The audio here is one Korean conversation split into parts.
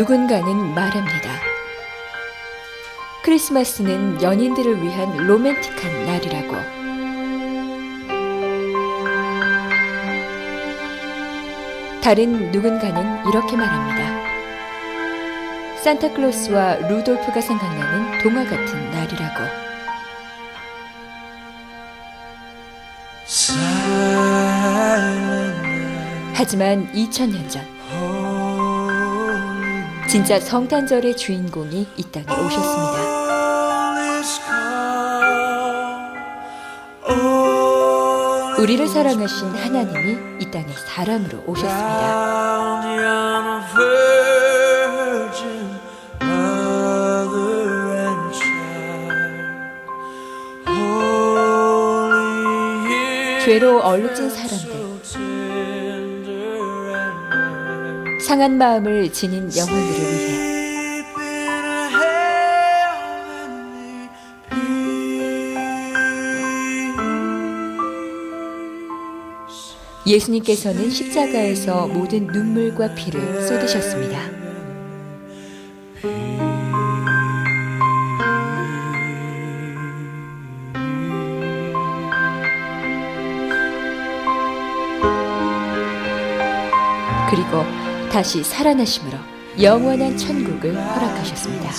누군가는 말합니다. 크리스마스는 연인들을 위한 로맨틱한 날이라고. 다른 누군가는 이렇게 말합니다. 산타클로스와 루돌프가 생각나는 동화 같은 날이라고. 하지만 2000년 전 진짜 성탄절의 주인공이 이 땅에 오셨습니다. 우리를 사랑하신 하나님이 이 땅에 사람으로 오셨습니다. 죄로 얼룩진 사람들, 상한 마음을 지닌 영혼들을 위해 예수님께서는 십자가에서 모든 눈물과 피를 쏟으셨습니다. 그리고 다시 살아나심으로 영원한 천국을 허락하셨습니다.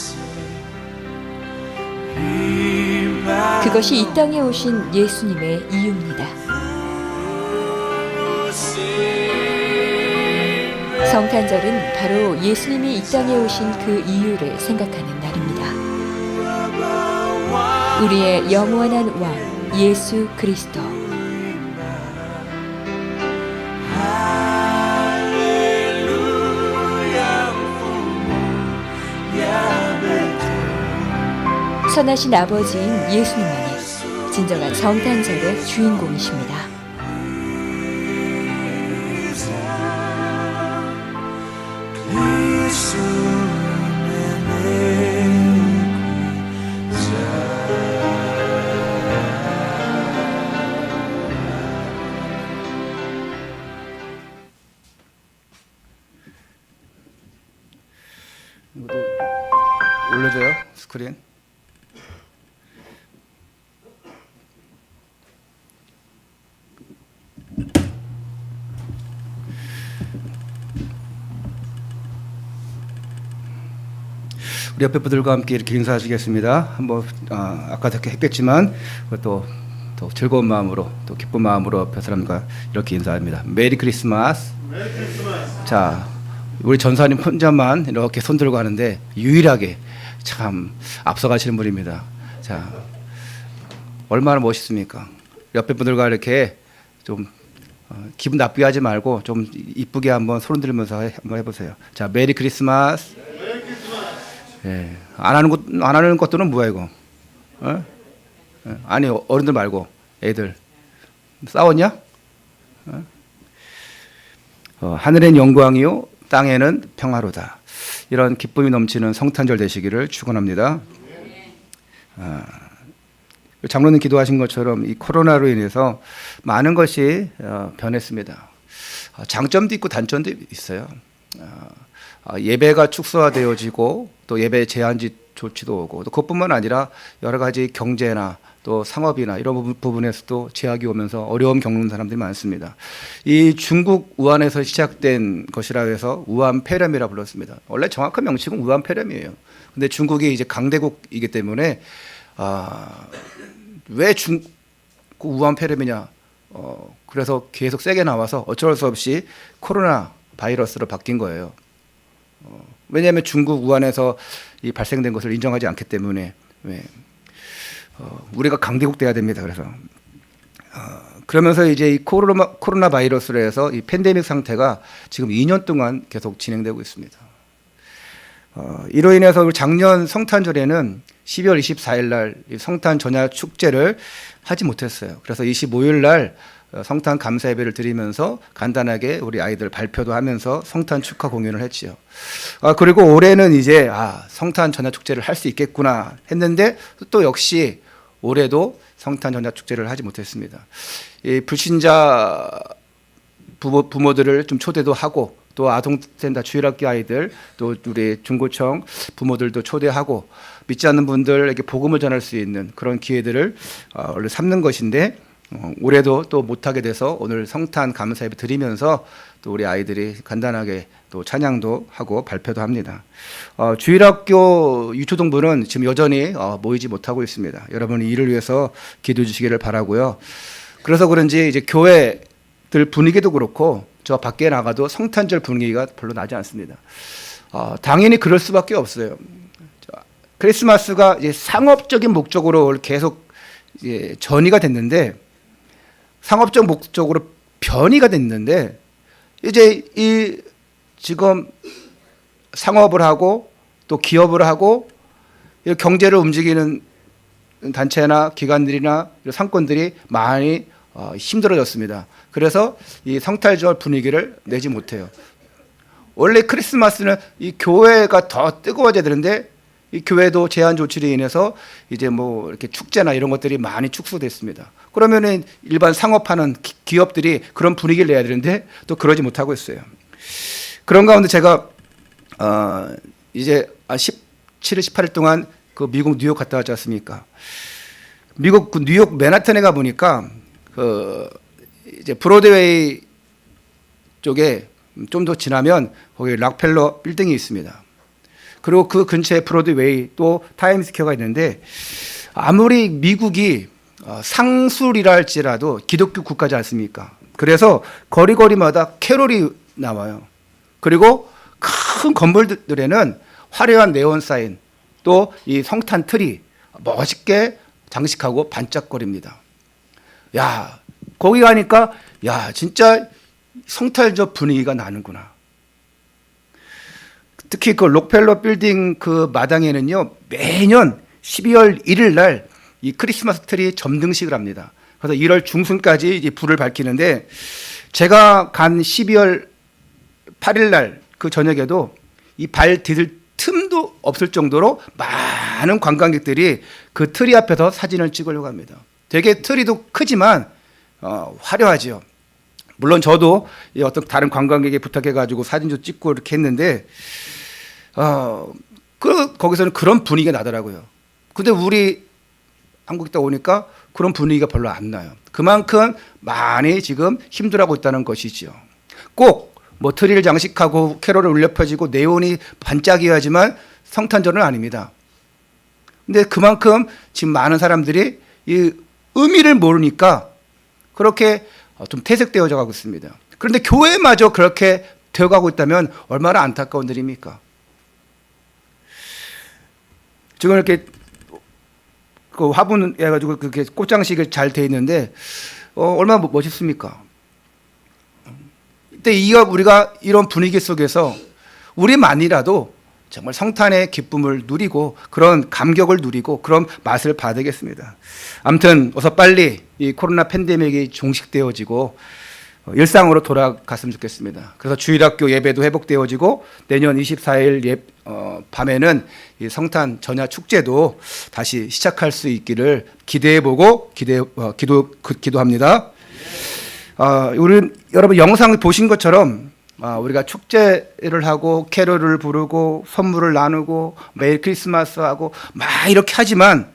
그것이 이 땅에 오신 예수님의 이유입니다. 성탄절은 바로 예수님이 이 땅에 오신 그 이유를 생각하는 날입니다. 우리의 영원한 왕 예수 그리스도. 선하신 아버지인 예수님만이 진정한 성탄절의 주인공이십니다. 이것도 올려줘요, 스크린. 우리 옆에 분들과 함께 이렇게 인사하시겠습니다. 한번 아까도 했겠지만 또 즐거운 마음으로 또 기쁜 마음으로 옆에 사람과 이렇게 인사합니다. 메리 크리스마스. 메리 크리스마스. 자, 우리 전사님 혼자만 이렇게 손들고 하는데 유일하게 참 앞서가시는 분입니다. 자, 얼마나 멋있습니까? 옆에 분들과 이렇게 좀 기분 나쁘게 하지 말고 좀 이쁘게 한번 손 들면서 한번 해보세요. 자, 메리 크리스마스. 예, 안 하는 것들은 뭐야 이거? 어? 아니 어른들 말고 애들 싸웠냐? 하늘엔 영광이요 땅에는 평화로다. 이런 기쁨이 넘치는 성탄절 되시기를 축원합니다. 장로님 기도하신 것처럼 이 코로나로 인해서 많은 것이 변했습니다. 장점도 있고 단점도 있어요. 예배가 축소화되어지고 또 예배 제한지 조치도 오고 또 그것뿐만 아니라 여러 가지 경제나 또 상업이나 이런 부분에서도 제약이 오면서 어려움 겪는 사람들이 많습니다. 이 중국 우한에서 시작된 것이라 해서 우한 폐렴이라 불렀습니다. 원래 정확한 명칭은 우한 폐렴이에요. 근데 중국이 이제 강대국이기 때문에 왜 우한 폐렴이냐? 그래서 계속 세게 나와서 어쩔 수 없이 코로나 바이러스로 바뀐 거예요. 왜냐하면 중국 우한에서 이 발생된 것을 인정하지 않기 때문에 우리가 강대국 돼야 됩니다. 그래서 그러면서 이제 이 코로나 바이러스로 해서 이 팬데믹 상태가 지금 2년 동안 계속 진행되고 있습니다. 이로 인해서 작년 성탄절에는 12월 24일 날 성탄 전야 축제를 하지 못했어요. 그래서 25일 날 성탄 감사 예배를 드리면서 간단하게 우리 아이들 발표도 하면서 성탄 축하 공연을 했지요. 그리고 올해는 이제 성탄 전야 축제를 할 수 있겠구나 했는데 또 역시 올해도 성탄 전야 축제를 하지 못했습니다. 이 불신자 부모들을 좀 초대도 하고 또 아동센터 주일학교 아이들, 또 우리 중고청 부모들도 초대하고 믿지 않는 분들에게 복음을 전할 수 있는 그런 기회들을 원래 삼는 것인데 올해도 또 못하게 돼서 오늘 성탄 감사 예배 드리면서 또 우리 아이들이 간단하게 또 찬양도 하고 발표도 합니다. 주일학교 유초동부는 지금 여전히 모이지 못하고 있습니다. 여러분이 이를 위해서 기도해 주시기를 바라고요. 그래서 그런지 이제 교회들 분위기도 그렇고 저 밖에 나가도 성탄절 분위기가 별로 나지 않습니다. 당연히 그럴 수밖에 없어요. 크리스마스가 이제 상업적인 목적으로 계속 이제 전이가 됐는데 상업적 목적으로 변이가 됐는데 이제 이 지금 상업을 하고 또 기업을 하고 경제를 움직이는 단체나 기관들이나 상권들이 많이 힘들어졌습니다. 그래서 이 성탄절 분위기를 내지 못해요. 원래 크리스마스는 이 교회가 더 뜨거워져야 되는데 이 교회도 제한 조치로 인해서 이제 뭐 이렇게 축제나 이런 것들이 많이 축소됐습니다. 그러면은 일반 상업하는 기업들이 그런 분위기를 내야 되는데 또 그러지 못하고 있어요. 그런 가운데 제가 이제 17일, 18일 동안 그 미국 뉴욕 갔다 왔지 않습니까? 미국 그 뉴욕 맨하탄에 가 보니까 그 이제 브로드웨이 쪽에 좀 더 지나면 거기 락펠러 빌딩이 있습니다. 그리고 그 근처에 브로드웨이 또 타임스퀘어가 있는데 아무리 미국이 상술이라 할지라도 기독교 국가지 않습니까? 그래서 거리마다 캐롤이 나와요. 그리고 큰 건물들에는 화려한 네온 사인 또 이 성탄 트리 멋있게 장식하고 반짝거립니다. 야, 거기 가니까 야, 진짜 성탄절 분위기가 나는구나. 특히 그 록펠러 빌딩 그 마당에는요, 매년 12월 1일 날 이 크리스마스 트리 점등식을 합니다. 그래서 1월 중순까지 이제 불을 밝히는데 제가 간 12월 8일 날 그 저녁에도 이 발 디딜 틈도 없을 정도로 많은 관광객들이 그 트리 앞에서 사진을 찍으려고 합니다. 되게 트리도 크지만 화려하죠. 물론 저도 어떤 다른 관광객에 부탁해가지고 사진도 찍고 이렇게 했는데 거기서는 그런 분위기가 나더라고요. 근데 우리 한국 있다 오니까 그런 분위기가 별로 안 나요. 그만큼 많이 지금 힘들어하고 있다는 것이죠. 꼭 뭐 트리를 장식하고 캐롤을 울려 펴지고 네온이 반짝여야지만 성탄절은 아닙니다. 근데 그만큼 지금 많은 사람들이 이 의미를 모르니까 그렇게 좀 퇴색되어져 가고 있습니다. 그런데 교회마저 그렇게 되어가고 있다면 얼마나 안타까운 일입니까? 지금 이렇게 그 화분 해가지고 그렇게 꽃장식이 잘 돼 있는데 얼마나 멋있습니까? 근데 우리가 이런 분위기 속에서 우리만이라도 정말 성탄의 기쁨을 누리고 그런 감격을 누리고 그런 맛을 봐야 되겠습니다. 아무튼 어서 빨리 이 코로나 팬데믹이 종식되어지고 일상으로 돌아갔으면 좋겠습니다. 그래서 주일학교 예배도 회복되어지고 내년 24일 밤에는 이 성탄 전야 축제도 다시 시작할 수 있기를 기대해보고 기도합니다. 우리 여러분 영상을 보신 것처럼 우리가 축제를 하고 캐롤을 부르고 선물을 나누고 매일 크리스마스 하고 막 이렇게 하지만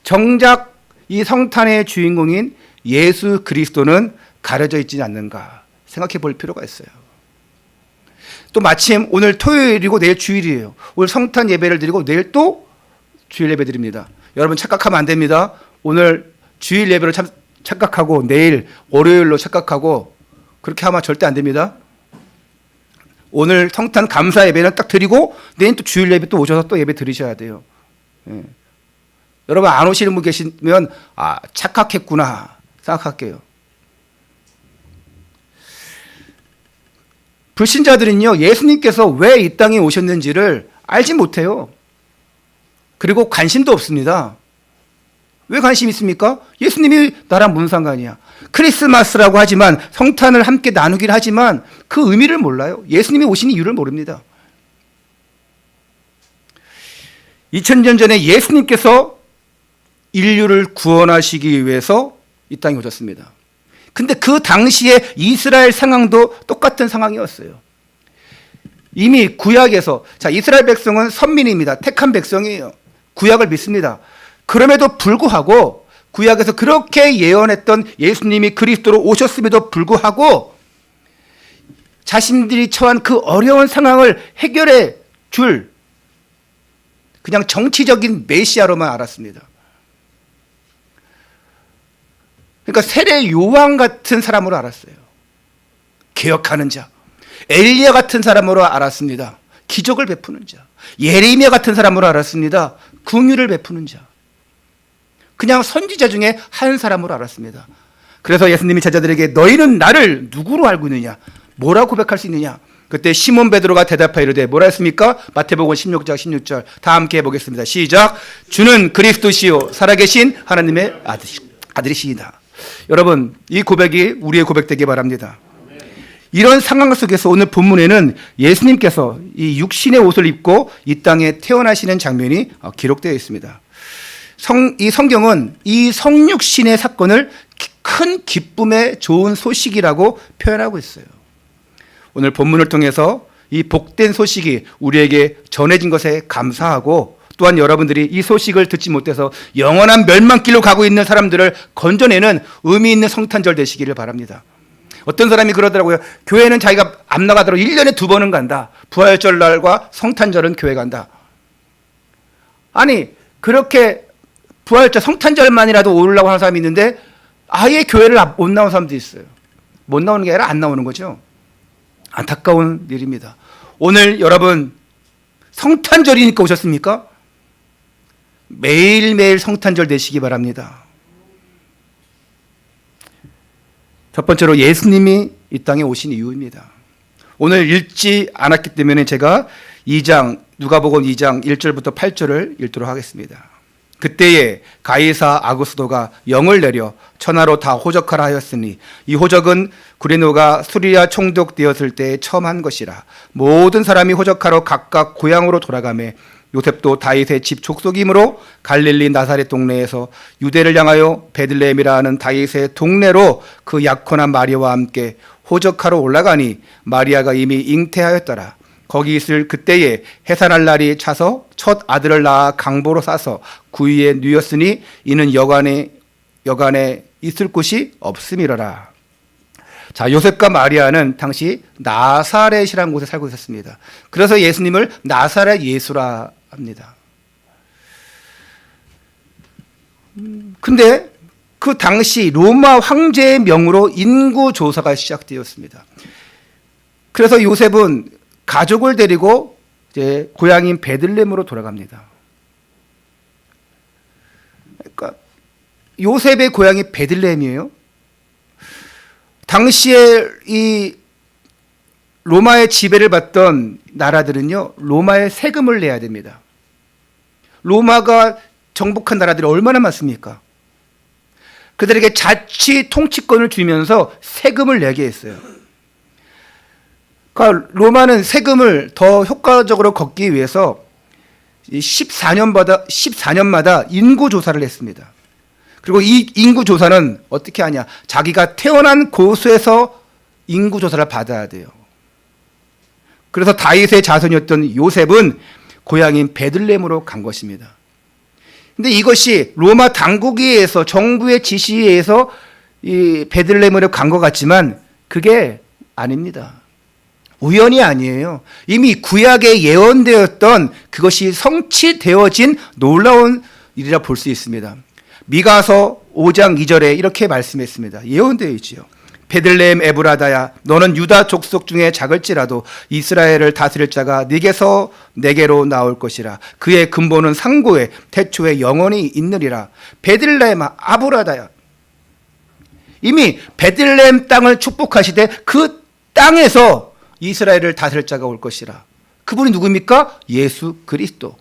정작 이 성탄의 주인공인 예수 그리스도는 가려져 있지 않는가 생각해 볼 필요가 있어요. 또 마침 오늘 토요일이고 내일 주일이에요. 오늘 성탄 예배를 드리고 내일 또 주일 예배 드립니다. 여러분 착각하면 안 됩니다. 오늘 주일 예배로 착각하고 내일 월요일로 착각하고 그렇게 하면 절대 안 됩니다. 오늘 성탄 감사 예배는 딱 드리고 내일 또 주일 예배 또 오셔서 또 예배 드리셔야 돼요. 예. 여러분 안 오시는 분 계시면 착각했구나 생각할게요. 불신자들은요, 예수님께서 왜 이 땅에 오셨는지를 알지 못해요. 그리고 관심도 없습니다. 왜 관심 있습니까? 예수님이 나랑 무슨 상관이야. 크리스마스라고 하지만 성탄을 함께 나누기를 하지만 그 의미를 몰라요. 예수님이 오신 이유를 모릅니다. 2000년 전에 예수님께서 인류를 구원하시기 위해서 이 땅에 오셨습니다. 근데 그 당시에 이스라엘 상황도 똑같은 상황이었어요. 이미 구약에서, 자, 이스라엘 백성은 선민입니다. 택한 백성이에요. 구약을 믿습니다. 그럼에도 불구하고 구약에서 그렇게 예언했던 예수님이 그리스도로 오셨음에도 불구하고 자신들이 처한 그 어려운 상황을 해결해 줄 그냥 정치적인 메시아로만 알았습니다. 그러니까 세례 요한 같은 사람으로 알았어요. 개혁하는 자. 엘리야 같은 사람으로 알았습니다. 기적을 베푸는 자. 예레미야 같은 사람으로 알았습니다. 긍휼을 베푸는 자. 그냥 선지자 중에 한 사람으로 알았습니다. 그래서 예수님이 제자들에게 너희는 나를 누구로 알고 있느냐? 뭐라고 고백할 수 있느냐? 그때 시몬 베드로가 대답하여 이르되 뭐라 했습니까? 마태복음 16장 16절 다 함께 해보겠습니다. 시작. 주는 그리스도시요 살아계신 하나님의 아들이시이다. 여러분, 이 고백이 우리의 고백되기 바랍니다. 이런 상황 속에서 오늘 본문에는 예수님께서 이 육신의 옷을 입고 이 땅에 태어나시는 장면이 기록되어 있습니다. 이 성경은 이 성육신의 사건을 큰 기쁨의 좋은 소식이라고 표현하고 있어요. 오늘 본문을 통해서 이 복된 소식이 우리에게 전해진 것에 감사하고 또한 여러분들이 이 소식을 듣지 못해서 영원한 멸망길로 가고 있는 사람들을 건져내는 의미 있는 성탄절 되시기를 바랍니다. 어떤 사람이 그러더라고요. 교회는 자기가 안 나가도록 1년에 2번은 간다. 부활절 날과 성탄절은 교회 간다. 아니, 그렇게 부활절 성탄절만이라도 오르려고 하는 사람이 있는데 아예 교회를 못 나오는 사람도 있어요. 못 나오는 게 아니라 안 나오는 거죠. 안타까운 일입니다. 오늘 여러분 성탄절이니까 오셨습니까? 매일매일 성탄절 되시기 바랍니다. 첫 번째로 예수님이 이 땅에 오신 이유입니다. 오늘 읽지 않았기 때문에 제가 누가복음 2장 1절부터 8절을 읽도록 하겠습니다. 그때에 가이사 아구스도가 영을 내려 천하로 다 호적하라 하였으니 이 호적은 구레노가 수리아 총독되었을 때 처음 한 것이라. 모든 사람이 호적하러 각각 고향으로 돌아가매 요셉도 다윗의 집 족속이므로 갈릴리 나사렛 동네에서 유대를 향하여 베들레헴이라 하는 다윗의 동네로 그 약혼한 마리아와 함께 호적하러 올라가니 마리아가 이미 잉태하였더라. 거기 있을 그때에 해산할 날이 차서 첫 아들을 낳아 강보로 싸서 구유에 누였으니 이는 여간에 있을 곳이 없음이러라. 자, 요셉과 마리아는 당시 나사렛이라는 곳에 살고 있었습니다. 그래서 예수님을 나사렛 예수라 합니다. 근데 그 당시 로마 황제의 명으로 인구 조사가 시작되었습니다. 그래서 요셉은 가족을 데리고 이제 고향인 베들레헴으로 돌아갑니다. 그러니까 요셉의 고향이 베들레헴이에요. 당시에 이 로마의 지배를 받던 나라들은요, 로마에 세금을 내야 됩니다. 로마가 정복한 나라들이 얼마나 많습니까? 그들에게 자치 통치권을 주면서 세금을 내게 했어요. 그러니까 로마는 세금을 더 효과적으로 걷기 위해서 14년마다 인구 조사를 했습니다. 그리고 이 인구 조사는 어떻게 하냐? 자기가 태어난 곳에서 인구 조사를 받아야 돼요. 그래서 다윗의 자손이었던 요셉은 고향인 베들레헴으로 간 것입니다. 근데 이것이 로마 당국에 의해서 정부의 지시에 의해서 이 베들레헴으로 간 것 같지만 그게 아닙니다. 우연이 아니에요. 이미 구약에 예언되었던 그것이 성취되어진 놀라운 일이라 볼 수 있습니다. 미가서 5장 2절에 이렇게 말씀했습니다. 예언되어 있지요. 베들레헴 에브라다야, 너는 유다 족속 중에 작을지라도 이스라엘을 다스릴 자가 네게서 내게로 나올 것이라. 그의 근본은 상고에 태초에 영원히 있느리라. 베들레헴 아브라다야. 이미 베들레헴 땅을 축복하시되 그 땅에서 이스라엘을 다스릴 자가 올 것이라. 그분이 누구입니까? 예수 그리스도.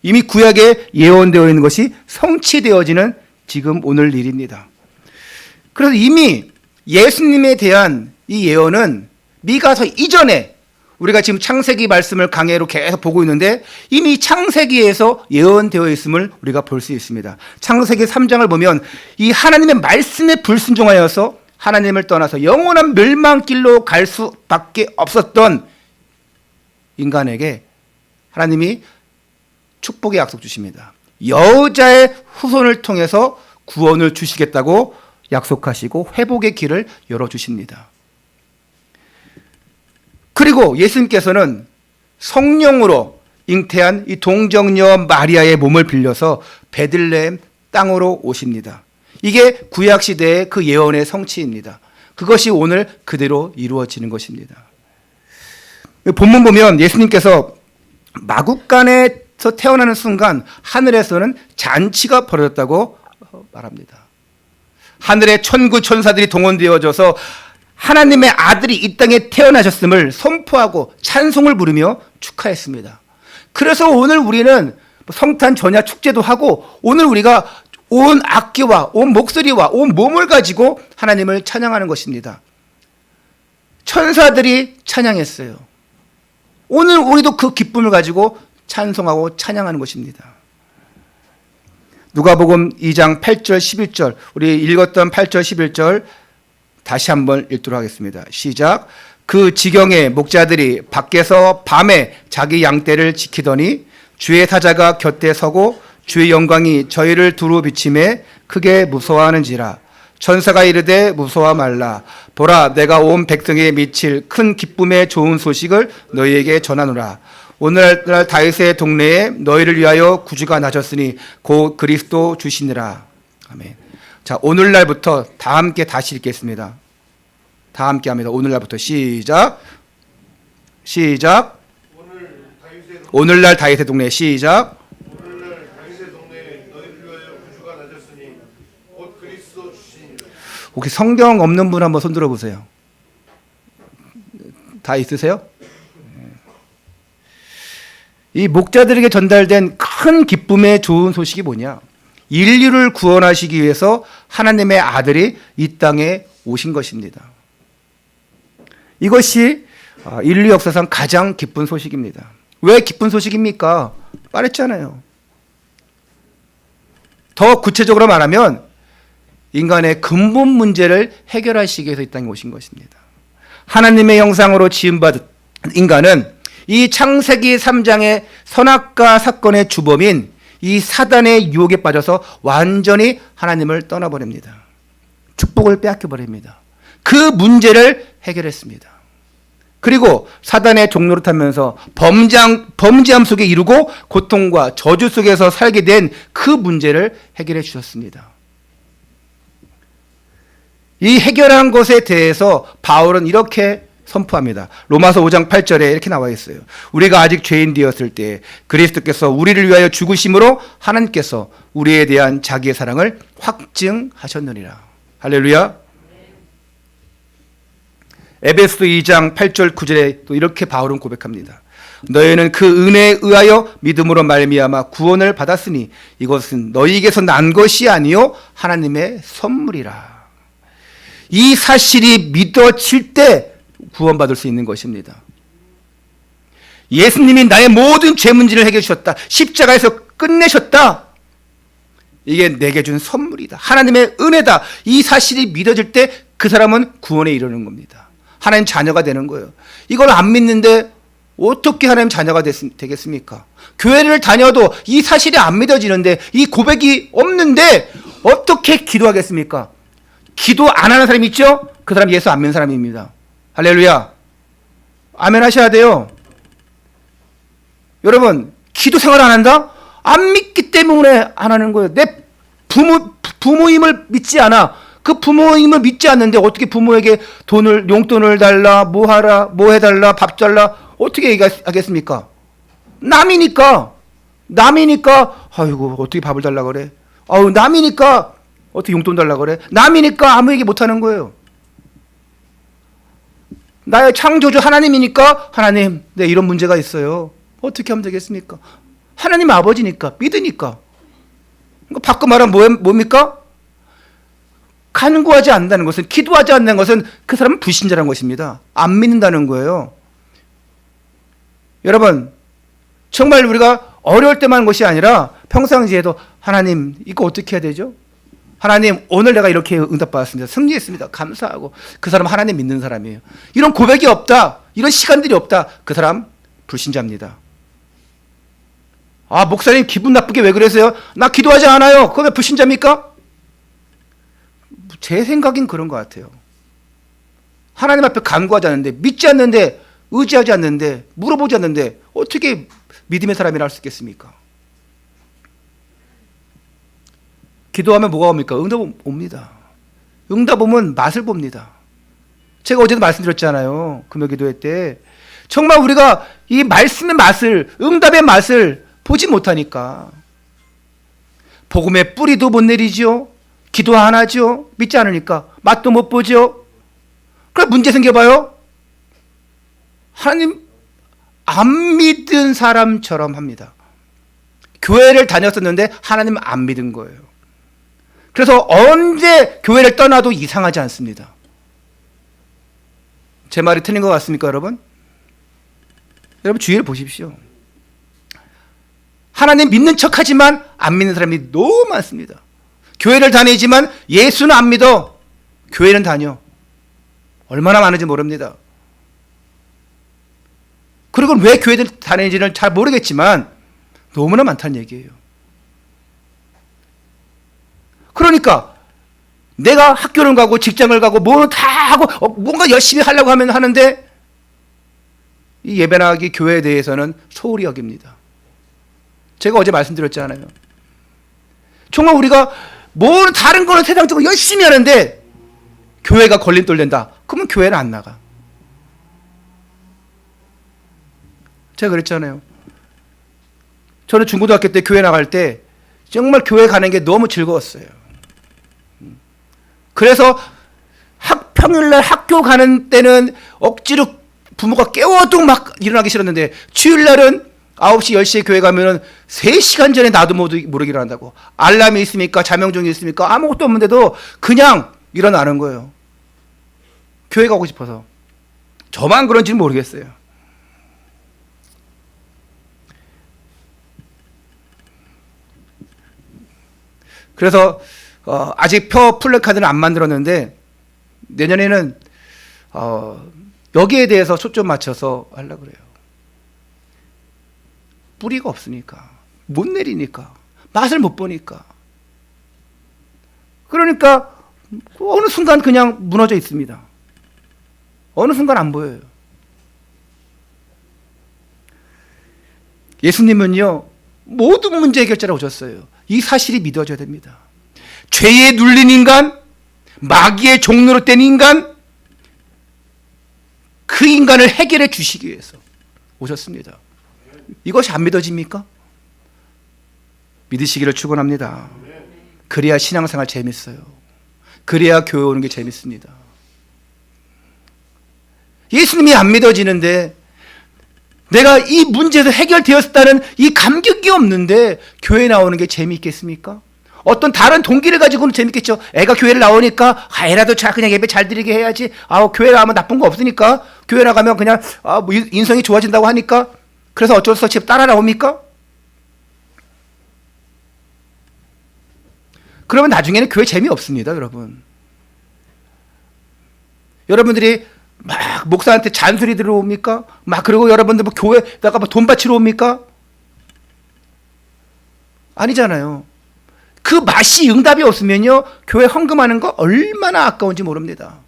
이미 구약에 예언되어 있는 것이 성취되어지는 지금 오늘 일입니다. 그래서 이미 예수님에 대한 이 예언은 미가서 이전에 우리가 지금 창세기 말씀을 강해로 계속 보고 있는데 이미 창세기에서 예언되어 있음을 우리가 볼 수 있습니다. 창세기 3장을 보면 이 하나님의 말씀에 불순종하여서 하나님을 떠나서 영원한 멸망길로 갈 수밖에 없었던 인간에게 하나님이 축복의 약속 주십니다. 여자의 후손을 통해서 구원을 주시겠다고 약속하시고 회복의 길을 열어주십니다. 그리고 예수님께서는 성령으로 잉태한 이 동정녀 마리아의 몸을 빌려서 베들레헴 땅으로 오십니다. 이게 구약시대의 그 예언의 성취입니다. 그것이 오늘 그대로 이루어지는 것입니다. 본문 보면 예수님께서 마국간에서 태어나는 순간 하늘에서는 잔치가 벌어졌다고 말합니다. 하늘의 천구 천사들이 동원되어져서 하나님의 아들이 이 땅에 태어나셨음을 선포하고 찬송을 부르며 축하했습니다. 그래서 오늘 우리는 성탄 전야 축제도 하고 오늘 우리가 온 악기와 온 목소리와 온 몸을 가지고 하나님을 찬양하는 것입니다. 천사들이 찬양했어요. 오늘 우리도 그 기쁨을 가지고 찬송하고 찬양하는 것입니다. 누가복음 2장 8절 11절 우리 읽었던 8절 11절 다시 한번 읽도록 하겠습니다. 시작. 그 지경에 목자들이 밖에서 밤에 자기 양떼를 지키더니 주의 사자가 곁에 서고 주의 영광이 저희를 두루 비침에 크게 무서워하는지라. 천사가 이르되 무서워 말라. 보라 내가 온 백성에 미칠 큰 기쁨의 좋은 소식을 너희에게 전하노라. 오늘날 다윗의 동네에 너희를 위하여 구주가 나셨으니 곧 그리스도 주시니라. 아멘. 자, 오늘날부터 다 함께 다시 읽겠습니다. 다 함께 합니다. 오늘날부터 시작. 시작. 오늘날 다윗의 동네 시작. 오늘날 다윗의 동네에 너희를 위하여 구주가 나셨으니 곧 그리스도 주시니라. 혹시 성경 없는 분 한번 손 들어보세요. 다 있으세요? 이 목자들에게 전달된 큰 기쁨의 좋은 소식이 뭐냐? 인류를 구원하시기 위해서 하나님의 아들이 이 땅에 오신 것입니다. 이것이 인류 역사상 가장 기쁜 소식입니다. 왜 기쁜 소식입니까? 말했잖아요. 더 구체적으로 말하면 인간의 근본 문제를 해결하시기 위해서 이 땅에 오신 것입니다. 하나님의 형상으로 지음받은 인간은 이 창세기 3장의 선악과 사건의 주범인 이 사단의 유혹에 빠져서 완전히 하나님을 떠나버립니다. 축복을 빼앗겨버립니다. 그 문제를 해결했습니다. 그리고 사단의 종로를 타면서 범죄함 속에 이루고 고통과 저주 속에서 살게 된 그 문제를 해결해 주셨습니다. 이 해결한 것에 대해서 바울은 이렇게 선포합니다. 로마서 5장 8절에 이렇게 나와 있어요. 우리가 아직 죄인 되었을 때 그리스도께서 우리를 위하여 죽으심으로 하나님께서 우리에 대한 자기의 사랑을 확증하셨느니라. 할렐루야. 에베소 2장 8절 9절에 또 이렇게 바울은 고백합니다. 너희는 그 은혜에 의하여 믿음으로 말미암아 구원을 받았으니 이것은 너희에게서 난 것이 아니요 하나님의 선물이라. 이 사실이 믿어질 때 구원받을 수 있는 것입니다. 예수님이 나의 모든 죄 문제를 해결해 주셨다. 십자가에서 끝내셨다. 이게 내게 준 선물이다. 하나님의 은혜다. 이 사실이 믿어질 때 그 사람은 구원에 이르는 겁니다. 하나님 자녀가 되는 거예요. 이걸 안 믿는데 어떻게 하나님 자녀가 되겠습니까? 교회를 다녀도 이 사실이 안 믿어지는데 이 고백이 없는데 어떻게 기도하겠습니까? 기도 안 하는 사람 있죠? 그 사람 예수 안 믿는 사람입니다. 할렐루야. 아멘 하셔야 돼요. 여러분, 기도 생활 안 한다? 안 믿기 때문에 안 하는 거예요. 내 부모임을 믿지 않아. 그 부모임을 믿지 않는데 어떻게 부모에게 용돈을 달라, 뭐 하라, 뭐 해달라, 밥 달라, 어떻게 얘기하겠습니까? 남이니까, 아이고, 어떻게 밥을 달라 그래? 남이니까, 어떻게 용돈 달라 그래? 남이니까 아무 얘기 못 하는 거예요. 나의 창조주 하나님이니까, 하나님, 네, 이런 문제가 있어요. 어떻게 하면 되겠습니까? 하나님 아버지니까, 믿으니까. 바꿔 말하면 뭡니까? 간구하지 않는다는 것은, 기도하지 않는 것은 그 사람은 불신자라는 것입니다. 안 믿는다는 거예요. 여러분, 정말 우리가 어려울 때만 하는 것이 아니라 평상시에도 하나님, 이거 어떻게 해야 되죠? 하나님, 오늘 내가 이렇게 응답받았습니다. 승리했습니다. 감사하고. 그 사람 하나님 믿는 사람이에요. 이런 고백이 없다. 이런 시간들이 없다. 그 사람 불신자입니다. 아, 목사님 기분 나쁘게 왜 그러세요? 나 기도하지 않아요. 그거 왜 불신자입니까? 제 생각엔 그런 것 같아요. 하나님 앞에 간구하지 않는데, 믿지 않는데, 의지하지 않는데, 물어보지 않는데 어떻게 믿음의 사람이라 할 수 있겠습니까? 기도하면 뭐가 옵니까? 응답 옵니다. 응답 오면 맛을 봅니다. 제가 어제도 말씀드렸잖아요. 금요기도회 때. 정말 우리가 이 말씀의 맛을, 응답의 맛을 보지 못하니까 복음의 뿌리도 못 내리죠. 기도 안 하죠. 믿지 않으니까 맛도 못 보죠. 그럼 문제 생겨봐요. 하나님 안 믿은 사람처럼 합니다. 교회를 다녔었는데 하나님 안 믿은 거예요. 그래서 언제 교회를 떠나도 이상하지 않습니다. 제 말이 틀린 것 같습니까, 여러분? 여러분 주위를 보십시오. 하나님 믿는 척하지만 안 믿는 사람이 너무 많습니다. 교회를 다니지만 예수는 안 믿어. 교회는 다녀. 얼마나 많은지 모릅니다. 그리고 왜 교회를 다니는지는 잘 모르겠지만 너무나 많다는 얘기예요. 그러니까 내가 학교를 가고 직장을 가고 뭐 다 하고 뭔가 열심히 하려고 하면 하는데 이 예배나기 교회에 대해서는 소홀히 여깁니다. 제가 어제 말씀드렸잖아요. 정말 우리가 뭐 다른 거는 세상적으로 열심히 하는데 교회가 걸림돌 된다. 그러면 교회는 안 나가. 제가 그랬잖아요. 저는 중고등학교 때 교회 나갈 때 정말 교회 가는 게 너무 즐거웠어요. 그래서 평일날 학교 가는 때는 억지로 부모가 깨워도 막 일어나기 싫었는데 주일날은 9시, 10시에 교회 가면은 3시간 전에 나도 모르게 일어난다고. 알람이 있습니까? 자명종이 있습니까? 아무것도 없는데도 그냥 일어나는 거예요. 교회 가고 싶어서. 저만 그런지는 모르겠어요. 그래서 아직 표 플래카드는 안 만들었는데 내년에는 여기에 대해서 초점 맞춰서 하려고 그래요. 뿌리가 없으니까, 못 내리니까, 맛을 못 보니까. 그러니까 어느 순간 그냥 무너져 있습니다. 어느 순간 안 보여요. 예수님은요, 모든 문제 해결자로 오셨어요. 이 사실이 믿어져야 됩니다. 죄에 눌린 인간, 마귀의 종로로 된 인간, 그 인간을 해결해 주시기 위해서 오셨습니다. 이것이 안 믿어집니까? 믿으시기를 축원합니다. 그래야 신앙생활 재밌어요. 그래야 교회 오는 게 재밌습니다. 예수님이 안 믿어지는데 내가 이 문제에서 해결되었다는 이 감격이 없는데 교회 나오는 게 재미있겠습니까? 어떤 다른 동기를 가지고는 재밌겠죠. 애가 교회를 나오니까 애라도 그냥 예배 잘 드리게 해야지. 교회 나가면 나쁜 거 없으니까. 교회 나가면 그냥 뭐 인성이 좋아진다고 하니까. 그래서 어쩔 수 없이 따라 나옵니까? 그러면 나중에는 교회 재미없습니다, 여러분. 여러분들이 막 목사한테 잔소리 들어옵니까? 막 그리고 여러분들 뭐 교회에다가 뭐 돈 바치러 옵니까? 아니잖아요. 그 맛이 응답이 없으면요, 교회 헌금하는 거 얼마나 아까운지 모릅니다.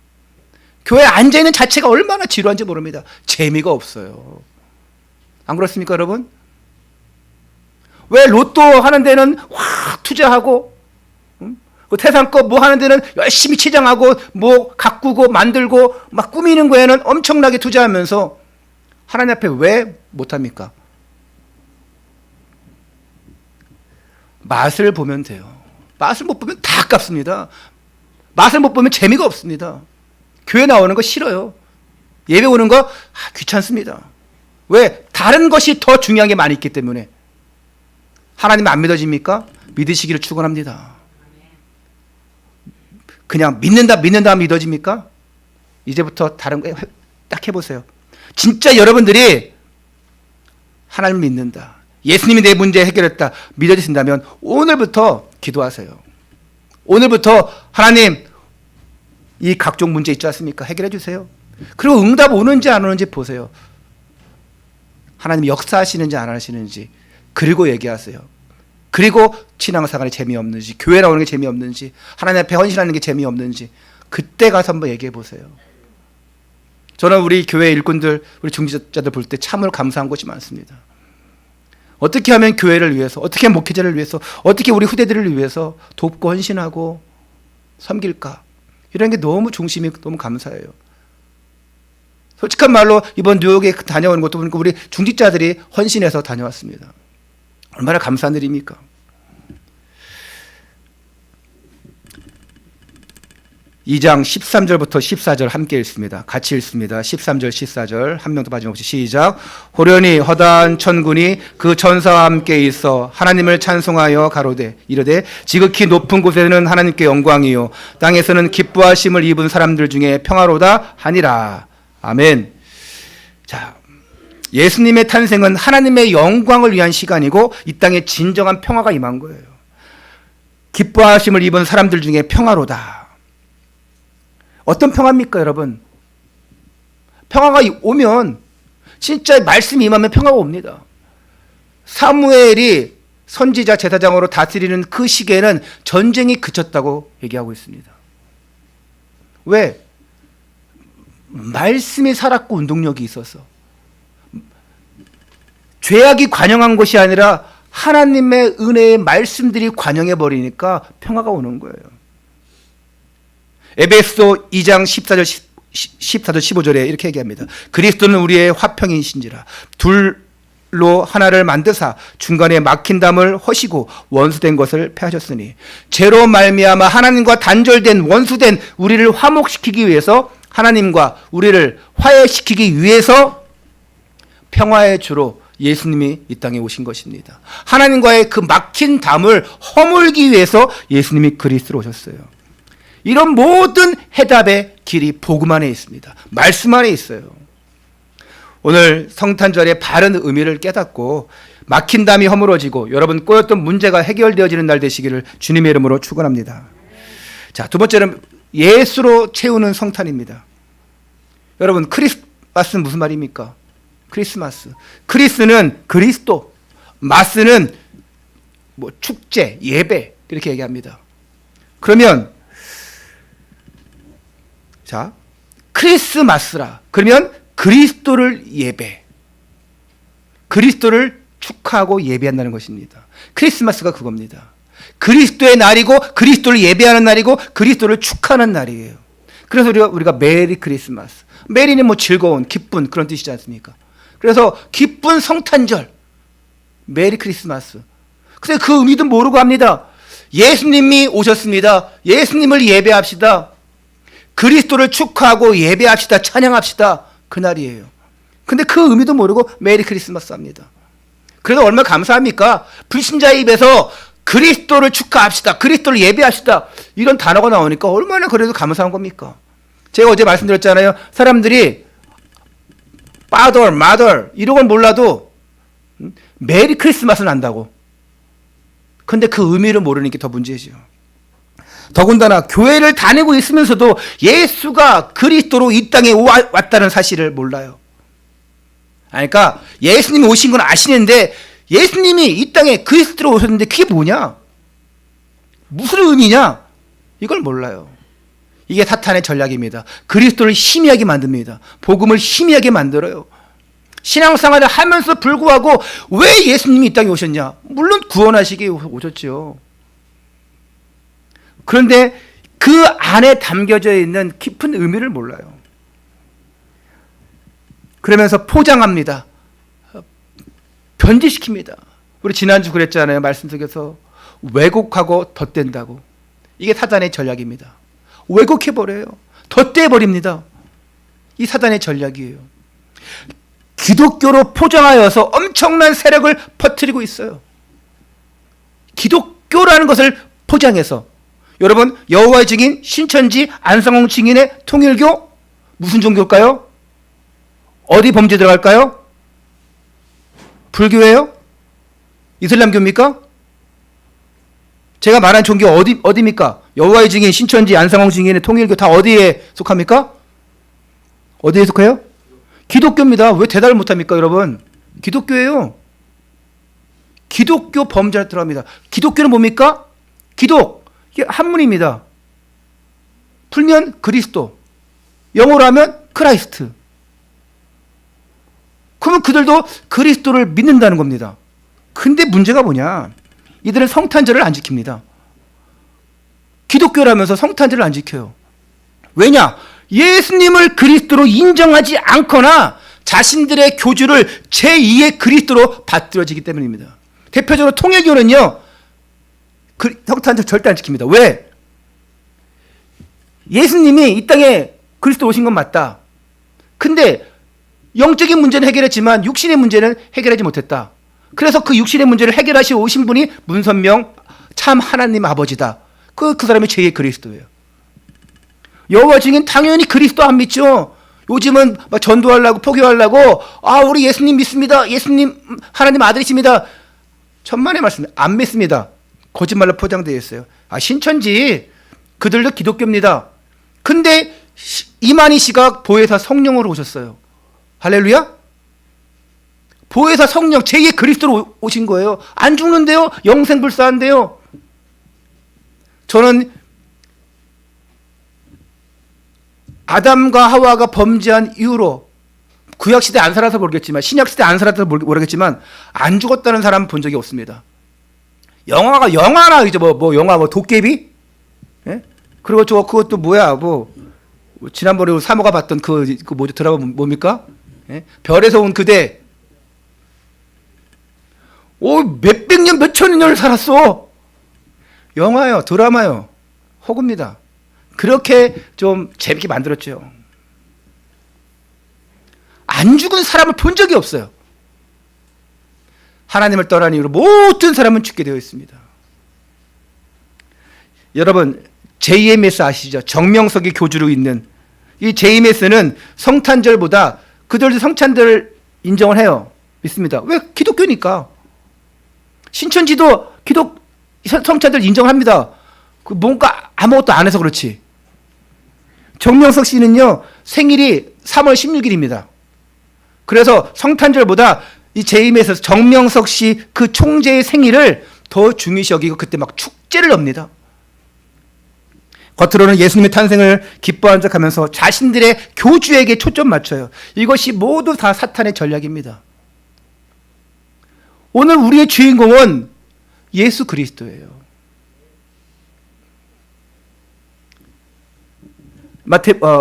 교회에 앉아있는 자체가 얼마나 지루한지 모릅니다. 재미가 없어요. 안 그렇습니까, 여러분? 왜 로또 하는 데는 확 투자하고, 그 태산 거 뭐 하는 데는 열심히 치장하고, 뭐 가꾸고 만들고, 막 꾸미는 거에는 엄청나게 투자하면서 하나님 앞에 왜 못합니까? 맛을 보면 돼요. 맛을 못 보면 다 아깝습니다. 맛을 못 보면 재미가 없습니다. 교회 나오는 거 싫어요. 예배 오는 거 귀찮습니다. 왜? 다른 것이 더 중요한 게 많이 있기 때문에. 하나님 안 믿어집니까? 믿으시기를 축원합니다. 그냥 믿는다 믿어집니까? 이제부터 다른 거 딱 해보세요. 진짜 여러분들이 하나님 믿는다, 예수님이 내 문제 해결했다 믿어지신다면 오늘부터 기도하세요. 오늘부터 하나님 이 각종 문제 있지 않습니까? 해결해 주세요. 그리고 응답 오는지 안 오는지 보세요. 하나님이 역사하시는지 안 하시는지, 그리고 얘기하세요. 그리고 신앙생활이 재미없는지, 교회 나오는 게 재미없는지, 하나님 앞에 헌신하는 게 재미없는지, 그때 가서 한번 얘기해 보세요. 저는 우리 교회 일꾼들, 우리 중직자들 볼 때 참으로 감사한 것이 많습니다. 어떻게 하면 교회를 위해서, 어떻게 하면 목회자를 위해서, 어떻게 우리 후대들을 위해서 돕고 헌신하고 섬길까, 이런 게 너무 중심이 너무 감사해요. 솔직한 말로 이번 뉴욕에 다녀오는 것도 보니까 우리 중직자들이 헌신해서 다녀왔습니다. 얼마나 감사한 일입니까? 이 장 13절부터 14절 함께 읽습니다. 같이 읽습니다. 13절 14절 한 명도 빠짐없이 시작. 호련히 허다한 천군이 그 천사와 함께 있어 하나님을 찬송하여 가로되 이르되 지극히 높은 곳에는 하나님께 영광이요 땅에서는 기뻐하심을 입은 사람들 중에 평화로다 하니라. 아멘. 자, 예수님의 탄생은 하나님의 영광을 위한 시간이고 이 땅에 진정한 평화가 임한 거예요. 기뻐하심을 입은 사람들 중에 평화로다. 어떤 평화입니까, 여러분? 평화가 오면 진짜 말씀이 임하면 평화가 옵니다. 사무엘이 선지자 제사장으로 다스리는 그 시기에는 전쟁이 그쳤다고 얘기하고 있습니다. 왜? 말씀이 살았고 운동력이 있어서. 죄악이 관영한 것이 아니라 하나님의 은혜의 말씀들이 관영해 버리니까 평화가 오는 거예요. 에베소 2장 14절 15절에 이렇게 얘기합니다. 그리스도는 우리의 화평이신지라 둘로 하나를 만드사 중간에 막힌 담을 허시고 원수된 것을 패하셨으니 죄로 말미암아 하나님과 단절된 원수된 우리를 화목시키기 위해서, 하나님과 우리를 화해시키기 위해서 평화의 주로 예수님이 이 땅에 오신 것입니다. 하나님과의 그 막힌 담을 허물기 위해서 예수님이 그리스도로 오셨어요. 이런 모든 해답의 길이 복음 안에 있습니다. 말씀 안에 있어요. 오늘 성탄절의 바른 의미를 깨닫고 막힌 담이 허물어지고 여러분 꼬였던 문제가 해결되어지는 날 되시기를 주님의 이름으로 축원합니다. 자, 두 번째는 예수로 채우는 성탄입니다. 여러분, 크리스마스는 무슨 말입니까? 크리스마스. 크리스는 그리스도, 마스는 뭐 축제, 예배, 이렇게 얘기합니다. 그러면 자, 크리스마스라 그러면 그리스도를 예배, 그리스도를 축하하고 예배한다는 것입니다. 크리스마스가 그겁니다. 그리스도의 날이고 그리스도를 예배하는 날이고 그리스도를 축하하는 날이에요. 그래서 우리가 메리 크리스마스, 메리는 뭐 즐거운, 기쁜 그런 뜻이지 않습니까? 그래서 기쁜 성탄절, 메리 크리스마스. 근데 그 의미도 모르고 합니다. 예수님이 오셨습니다. 예수님을 예배합시다. 그리스도를 축하하고 예배합시다. 찬양합시다. 그날이에요. 근데 그 의미도 모르고 메리 크리스마스 합니다. 그래서 얼마나 감사합니까? 불신자의 입에서 그리스도를 축하합시다. 그리스도를 예배합시다. 이런 단어가 나오니까 얼마나 그래도 감사한 겁니까? 제가 어제 말씀드렸잖아요. 사람들이 father, mother 이런 건 몰라도 메리 크리스마스는 안다고. 근데 그 의미를 모르는 게 더 문제죠. 더군다나 교회를 다니고 있으면서도 예수가 그리스도로 이 땅에 왔다는 사실을 몰라요. 그러니까 예수님이 오신 건 아시는데 예수님이 이 땅에 그리스도로 오셨는데 그게 뭐냐? 무슨 의미냐? 이걸 몰라요. 이게 사탄의 전략입니다. 그리스도를 희미하게 만듭니다. 복음을 희미하게 만들어요. 신앙생활을 하면서 불구하고 왜 예수님이 이 땅에 오셨냐? 물론 구원하시기 오셨죠. 그런데 그 안에 담겨져 있는 깊은 의미를 몰라요. 그러면서 포장합니다. 변질시킵니다. 우리 지난주 그랬잖아요. 말씀 속에서 왜곡하고 덧댄다고. 이게 사단의 전략입니다. 왜곡해버려요. 덧대버립니다. 이 사단의 전략이에요. 기독교로 포장하여서 엄청난 세력을 퍼뜨리고 있어요. 기독교라는 것을 포장해서. 여러분, 여호와의 증인, 신천지, 안상홍 증인의 통일교 무슨 종교일까요? 어디 범죄 들어갈까요? 불교예요? 이슬람교입니까? 제가 말한 종교 어디입니까? 여호와의 증인, 신천지, 안상홍 증인의 통일교 다 어디에 속합니까? 어디에 속해요? 기독교입니다. 왜 대답을 못합니까, 여러분? 기독교예요. 기독교 범죄를 들어갑니다. 기독교는 뭡니까? 기독. 이게 한문입니다. 풀면 그리스도. 영어로 하면 크라이스트. 그러면 그들도 그리스도를 믿는다는 겁니다. 근데 문제가 뭐냐? 이들은 성탄절을 안 지킵니다. 기독교라면서 성탄절을 안 지켜요. 왜냐? 예수님을 그리스도로 인정하지 않거나 자신들의 교주를 제2의 그리스도로 받들어지기 때문입니다. 대표적으로 통일교는요, 성탄절 절대 안 지킵니다. 왜? 예수님이 이 땅에 그리스도 오신 건 맞다. 근데 영적인 문제는 해결했지만 육신의 문제는 해결하지 못했다. 그래서 그 육신의 문제를 해결하시 오신 분이 문선명 참 하나님 아버지다. 그 사람이 제2의 그리스도예요. 여호와 증인 당연히 그리스도 안 믿죠. 요즘은 막 전도하려고 포교하려고 우리 예수님 믿습니다. 예수님 하나님 아들이십니다. 천만의 말씀 안 믿습니다. 거짓말로 포장되어 있어요. 신천지 그들도 기독교입니다. 근데 이만희 씨가 보혜사 성령으로 오셨어요. 할렐루야? 보혜사 성령 제2의 그리스도로 오신 거예요. 안 죽는데요. 영생불사한데요. 저는 아담과 하와가 범죄한 이후로 구약시대 안 살아서 모르겠지만 신약시대 안 살아서 모르겠지만 안 죽었다는 사람 본 적이 없습니다. 영화나 이제 영화 도깨비? 예? 그리고 그것도 뭐야 지난번에 사모가 봤던 그 뭐죠 드라마 뭡니까? 예? 별에서 온 그대. 몇백 년 몇천 년을 살았어. 영화요, 드라마요, 호구입니다. 그렇게 좀 재밌게 만들었죠. 안 죽은 사람을 본 적이 없어요. 하나님을 떠난 이후로 모든 사람은 죽게 되어 있습니다. 여러분, JMS 아시죠? 정명석이 교주로 있는 이 JMS는 성탄절보다 그들도 성탄절 인정을 해요. 믿습니다. 왜? 기독교니까. 신천지도 성탄절 인정합니다. 뭔가 아무것도 안 해서 그렇지. 정명석 씨는요, 생일이 3월 16일입니다. 그래서 성탄절보다 이 JM에서 정명석 씨 그 총재의 생일을 더 중요시 여기고 그때 막 축제를 엽니다. 겉으로는 예수님의 탄생을 기뻐한 척하면서 자신들의 교주에게 초점 맞춰요. 이것이 모두 다 사탄의 전략입니다. 오늘 우리의 주인공은 예수 그리스도예요.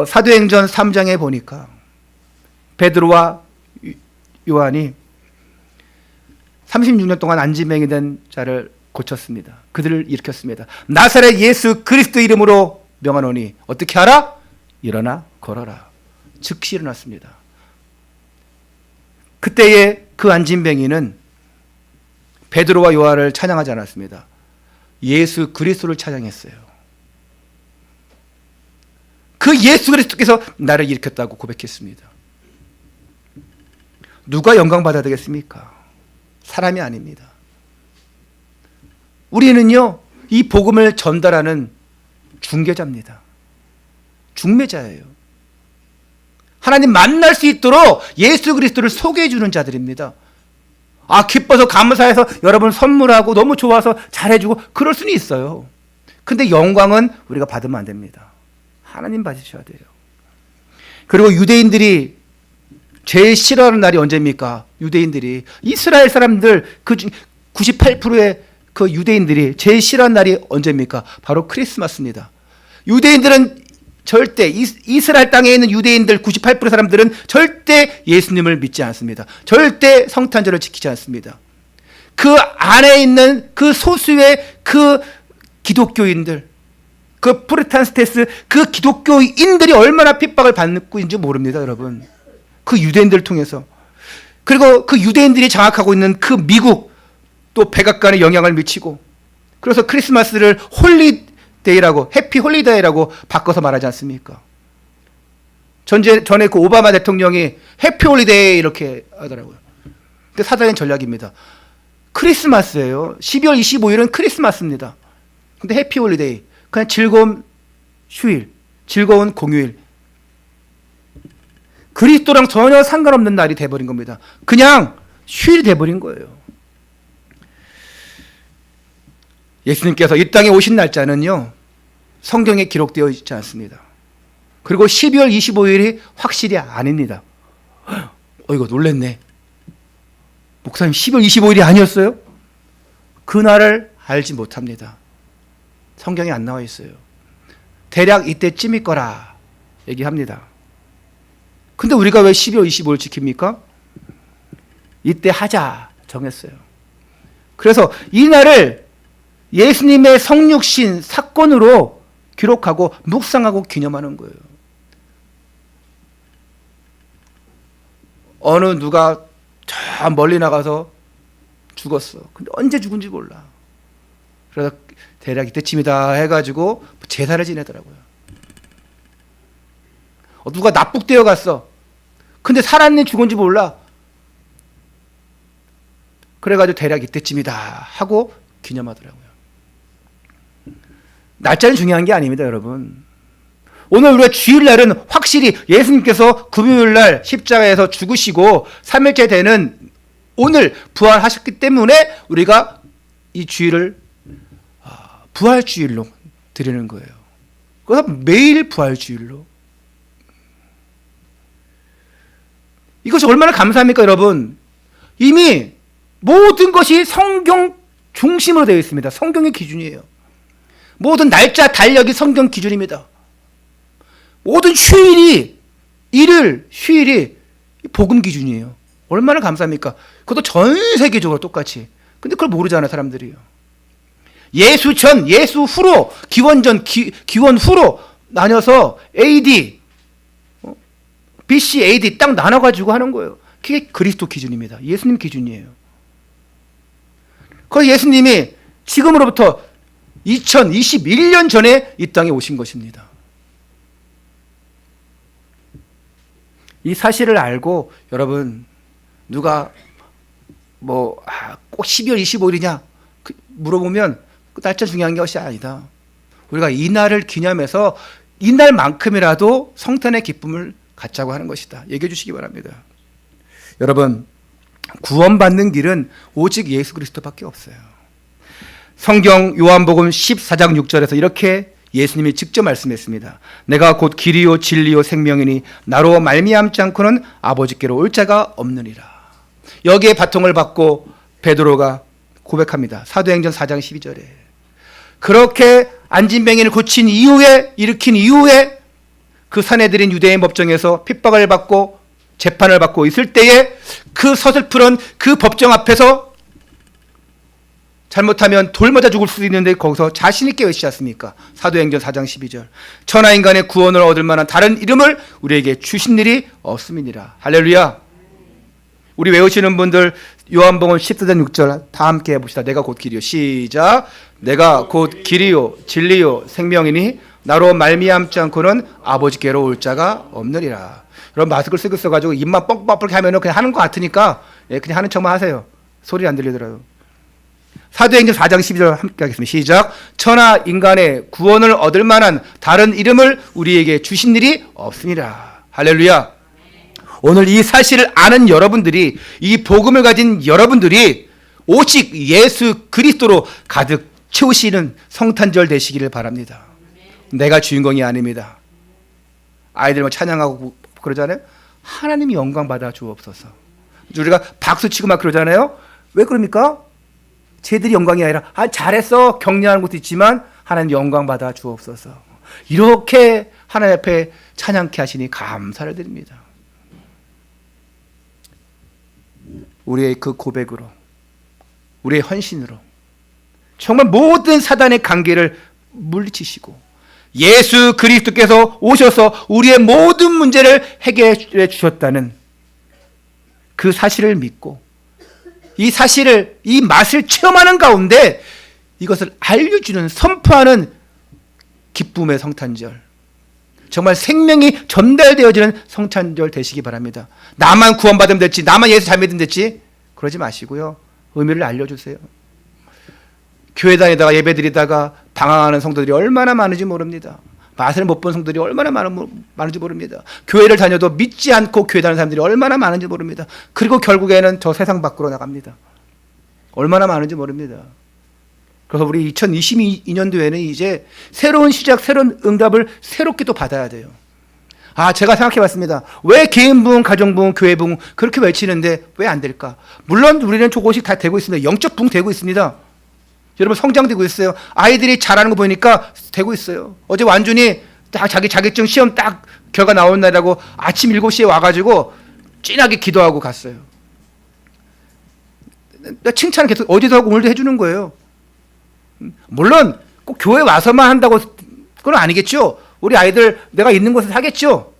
사도행전 3장에 보니까 베드로와 요한이 36년 동안 안진뱅이 된 자를 고쳤습니다. 그들을 일으켰습니다. 나사렛 예수 그리스도 이름으로 명하노니 어떻게 하라? 일어나 걸어라. 즉시 일어났습니다. 그때의 그 안진뱅이는 베드로와 요한을 찬양하지 않았습니다. 예수 그리스도를 찬양했어요. 그 예수 그리스도께서 나를 일으켰다고 고백했습니다. 누가 영광 받아야 되겠습니까? 사람이 아닙니다. 우리는요, 이 복음을 전달하는 중개자입니다. 중매자예요. 하나님 만날 수 있도록 예수 그리스도를 소개해 주는 자들입니다. 기뻐서 감사해서 여러분 선물하고 너무 좋아서 잘해주고 그럴 수는 있어요. 근데 영광은 우리가 받으면 안 됩니다. 하나님 받으셔야 돼요. 그리고 유대인들이 제일 싫어하는 날이 언제입니까? 유대인들이 이스라엘 사람들 그 98%의 그 유대인들이 제일 싫어하는 날이 언제입니까? 바로 크리스마스입니다. 유대인들은 절대 이스라엘 땅에 있는 유대인들 98% 사람들은 절대 예수님을 믿지 않습니다. 절대 성탄절을 지키지 않습니다. 그 안에 있는 그 소수의 그 기독교인들, 그 프로테스탄트 그 기독교인들이 얼마나 핍박을 받고 있는지 모릅니다, 여러분. 그 유대인들을 통해서. 그리고 그 유대인들이 장악하고 있는 그 미국 또 백악관에 영향을 미치고, 그래서 크리스마스를 홀리데이라고, 해피 홀리데이라고 바꿔서 말하지 않습니까? 전에 그 오바마 대통령이 해피 홀리데이 이렇게 하더라고요. 근데 사단의 전략입니다. 크리스마스예요. 12월 25일은 크리스마스입니다. 근데 해피 홀리데이, 그냥 즐거운 휴일, 즐거운 공휴일. 그리스도랑 전혀 상관없는 날이 돼버린 겁니다. 그냥 휴일이 돼버린 거예요. 예수님께서 이 땅에 오신 날짜는요, 성경에 기록되어 있지 않습니다. 그리고 12월 25일이 확실히 아닙니다. 이거 놀랬네. 목사님 12월 25일이 아니었어요? 그날을 알지 못합니다. 성경에 안 나와 있어요. 대략 이때쯤일 거라 얘기합니다. 근데 우리가 왜 12월 25일 지킵니까? 이때 하자 정했어요. 그래서 이 날을 예수님의 성육신 사건으로 기록하고 묵상하고 기념하는 거예요. 어느 누가 저 멀리 나가서 죽었어. 근데 언제 죽은지 몰라. 그래서 대략 이때쯤이다 해가지고 제사를 지내더라고요. 누가 납북되어 갔어. 근데 살았니 죽은지 몰라. 그래가지고 대략 이때쯤이다 하고 기념하더라고요. 날짜는 중요한 게 아닙니다, 여러분. 오늘 우리가 주일날은 확실히 예수님께서 금요일날 십자가에서 죽으시고 3일째 되는 오늘 부활하셨기 때문에 우리가 이 주일을 부활주일로 드리는 거예요. 그래서 매일 부활주일로. 이것이 얼마나 감사합니까, 여러분? 이미 모든 것이 성경 중심으로 되어 있습니다. 성경의 기준이에요. 모든 날짜, 달력이 성경 기준입니다. 모든 휴일이, 휴일이 복음 기준이에요. 얼마나 감사합니까? 그것도 전 세계적으로 똑같이. 근데 그걸 모르잖아요, 사람들이요. 예수 전, 예수 후로, 기원 전, 기원 후로 나뉘어서 AD, BC, AD 딱 나눠가지고 하는 거예요. 그게 그리스도 기준입니다. 예수님 기준이에요. 그래서 예수님이 지금으로부터 2021년 전에 이 땅에 오신 것입니다. 이 사실을 알고 여러분 누가 꼭 12월 25일이냐 물어보면 그 날짜 중요한 것이 아니다. 우리가 이 날을 기념해서 이 날만큼이라도 성탄의 기쁨을 갖자고 하는 것이다. 얘기해 주시기 바랍니다. 여러분, 구원받는 길은 오직 예수 그리스도밖에 없어요. 성경 요한복음 14장 6절에서 이렇게 예수님이 직접 말씀했습니다. 내가 곧 길이요 진리요 생명이니 나로 말미암지 않고는 아버지께로 올 자가 없느니라. 여기에 바통을 받고 베드로가 고백합니다. 사도행전 4장 12절에 그렇게 안진뱅이를 고친 이후에, 일으킨 이후에 그 사내들인 유대인 법정에서 핍박을 받고 재판을 받고 있을 때에 그 서슬프런 그 법정 앞에서 잘못하면 돌 맞아 죽을 수도 있는데 거기서 자신 있게 외치지 않습니까? 사도행전 4장 12절 천하인간의 구원을 얻을 만한 다른 이름을 우리에게 주신 일이 없음이니라. 할렐루야. 우리 외우시는 분들 요한복음 14장 6절 다 함께 해봅시다. 내가 곧 길이요. 시작. 내가 곧 길이요 진리요 생명이니 나로 말미암지 않고는 아버지께로 올 자가 없느니라. 여러분 마스크를 쓰고 있어가지고 입만 뻥뻥 하면 그냥 하는 것 같으니까 그냥 하는 척만 하세요. 소리 안 들리더라고요. 사도행전 4장 12절 함께 하겠습니다. 시작. 천하 인간의 구원을 얻을 만한 다른 이름을 우리에게 주신 일이 없으니라. 할렐루야. 오늘 이 사실을 아는 여러분들이, 이 복음을 가진 여러분들이 오직 예수 그리스도로 가득 채우시는 성탄절 되시기를 바랍니다. 내가 주인공이 아닙니다. 아이들 뭐 찬양하고 그러잖아요. 하나님이 영광 받아 주옵소서. 우리가 박수 치고 막 그러잖아요. 왜 그럽니까? 쟤들이 영광이 아니라 잘했어 격려하는 것도 있지만 하나님 영광 받아 주옵소서. 이렇게 하나님 앞에 찬양케 하시니 감사를 드립니다. 우리의 그 고백으로, 우리의 헌신으로 정말 모든 사단의 관계를 물리치시고 예수 그리스도께서 오셔서 우리의 모든 문제를 해결해 주셨다는 그 사실을 믿고 이 사실을, 이 맛을 체험하는 가운데 이것을 알려주는, 선포하는 기쁨의 성탄절, 정말 생명이 전달되어지는 성탄절 되시기 바랍니다. 나만 구원받으면 됐지, 나만 예수 잘 믿으면 됐지, 그러지 마시고요. 의미를 알려주세요. 교회 다니다가 예배 드리다가 방황하는 성도들이 얼마나 많은지 모릅니다. 맛을 못 본 성들이 얼마나 많은지 모릅니다. 교회를 다녀도 믿지 않고 교회 다니는 사람들이 얼마나 많은지 모릅니다. 그리고 결국에는 저 세상 밖으로 나갑니다. 얼마나 많은지 모릅니다. 그래서 우리 2022년도에는 이제 새로운 시작, 새로운 응답을 새롭게 또 받아야 돼요. 제가 생각해 봤습니다. 왜 개인 부흥, 가정 부흥, 교회 부흥 그렇게 외치는데 왜 안 될까? 물론 우리는 조금씩 다 되고 있습니다. 영적 부흥 되고 있습니다. 여러분 성장되고 있어요. 아이들이 잘하는 거 보니까 되고 있어요. 어제 완전히 딱 자기 자격증 시험 딱 결과 나온 날이라고 아침 7시에 와가지고 찐하게 기도하고 갔어요. 칭찬을 계속 어제도 하고 오늘도 해주는 거예요. 물론 꼭 교회 와서만 한다고 그건 아니겠죠. 우리 아이들 내가 있는 곳에서 하겠죠.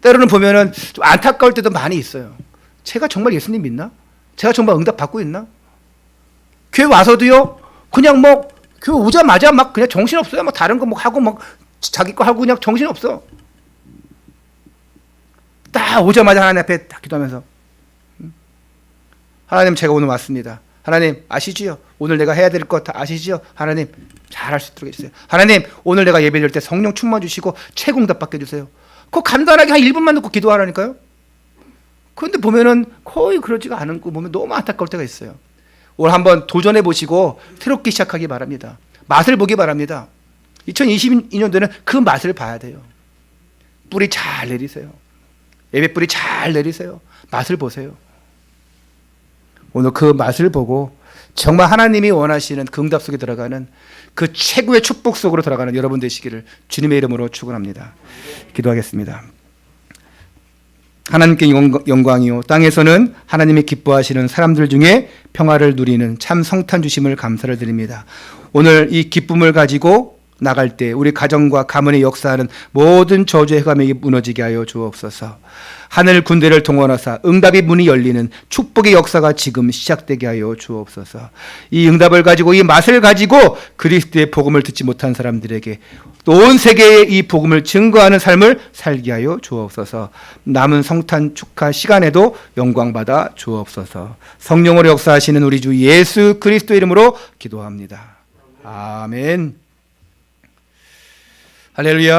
때로는 보면은 좀 안타까울 때도 많이 있어요. 제가 정말 예수님 믿나? 제가 정말 응답 받고 있나? 교회 와서도요, 그냥 뭐 교회 오자마자 막 그냥 정신 없어요. 막 다른 거 뭐 하고 막 자기 거 하고 그냥 정신 없어. 딱 오자마자 하나님 앞에 딱 기도하면서 하나님 제가 오늘 왔습니다. 하나님 아시지요? 오늘 내가 해야 될 것 다 아시지요? 하나님 잘할 수 있도록 해주세요. 하나님 오늘 내가 예배드릴 때 성령 충만 주시고 최고 응답 받게 해주세요. 그거 간단하게 한 1분만 놓고 기도하라니까요. 그런데 보면은 거의 그러지가 않은 거 보면 너무 안타까울 때가 있어요. 오늘 한번 도전해 보시고 새롭게 시작하기 바랍니다. 맛을 보기 바랍니다. 2022년도에는 그 맛을 봐야 돼요. 뿌리 잘 내리세요. 예배 뿌리 잘 내리세요. 맛을 보세요. 오늘 그 맛을 보고 정말 하나님이 원하시는 그 응답 속에 들어가는 그 최고의 축복 속으로 들어가는 여러분 되시기를 주님의 이름으로 축원합니다. 기도하겠습니다. 하나님께 영광이요 땅에서는 하나님이 기뻐하시는 사람들 중에 평화를 누리는 참 성탄 주심을 감사를 드립니다. 오늘 이 기쁨을 가지고 나갈 때 우리 가정과 가문에 역사하는 모든 저주의 해감이 무너지게 하여 주옵소서. 하늘 군대를 동원하사 응답의 문이 열리는 축복의 역사가 지금 시작되게 하여 주옵소서. 이 응답을 가지고 이 맛을 가지고 그리스도의 복음을 듣지 못한 사람들에게 또 온 세계에 이 복음을 증거하는 삶을 살게 하여 주옵소서. 남은 성탄 축하 시간에도 영광받아 주옵소서. 성령으로 역사하시는 우리 주 예수 그리스도 이름으로 기도합니다. 아멘. 할렐루야.